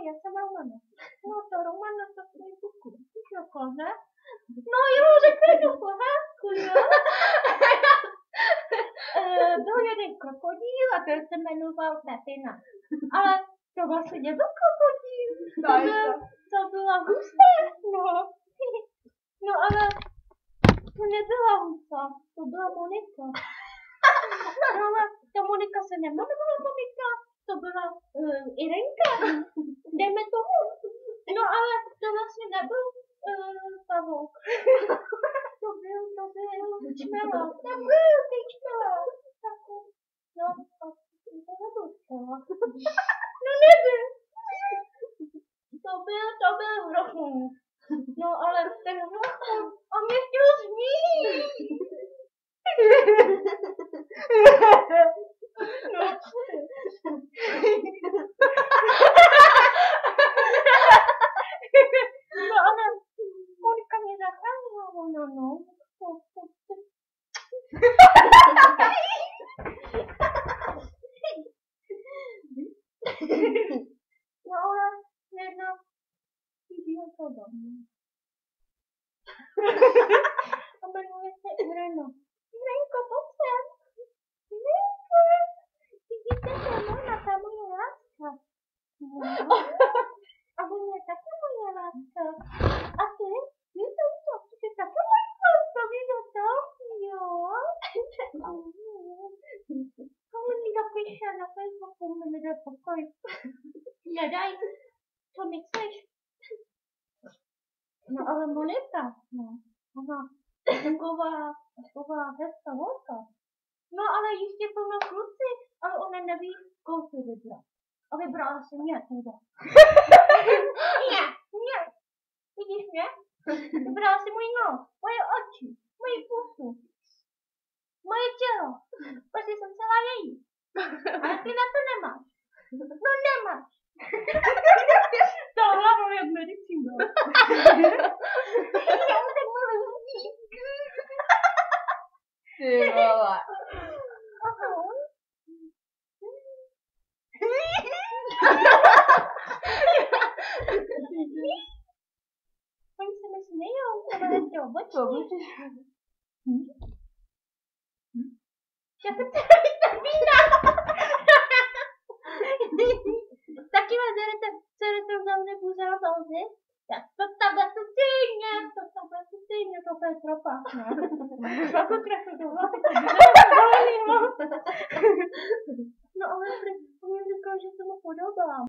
já jsem Romana. No to Romana, to stojí kuku. Jako, ne? No jo, řekli to pohádku, jo. Byl jeden krokodýl a ten se jmenoval Pepina. Ale to vlastně nebyl krokodýl. To byla husa, no. No ale to nebyla husa, to byla Monika. No ale ta Monika se nejmenovala Monika, to byla Irenka. Dejme tomu. No ale to vlastně nebyl pavouk. To byl čmela. To byl čmela. No a to nebyl čmela. No nebyl. To byl hrochův. No ale ten hrochův, on mě chtěl zmít. No ale Monika mě zachránila, no. No ale jedna idiota do mě. A jmenuje se Irena. Irenko, pojď sem. Irenko, vidíte, ta moje láska. A on je taky moje láska. A ty? Víš to? Ty jsi taky moje láska, víš to? Jo. Ale mi napíše na Facebooku, mi nedá pokoj. Nedaj, co myslíš? No ale Monika, no, ona taková hezká holka. No ale jistě plno kluci, ale ona neví, koho si vybrat. A vybrala si mě teda. Mě. Vidíš mě? Vybrala si můj nos, moje oči, moji pusu, moje tělo. Prostě jsem celá její. Ale ty na to nemáš. No nemáš. Ta hlava je medicína. Ty vole. Oni se mi smějou, ale to obočí. Já jsem chtěla vína. Taky vás cerete za mne buzera zauzy? Tak to takhle to stejně, to je propáčné. Šlaku trafu do hlavy, to bude no ale on mi říkal, že se mu podobá.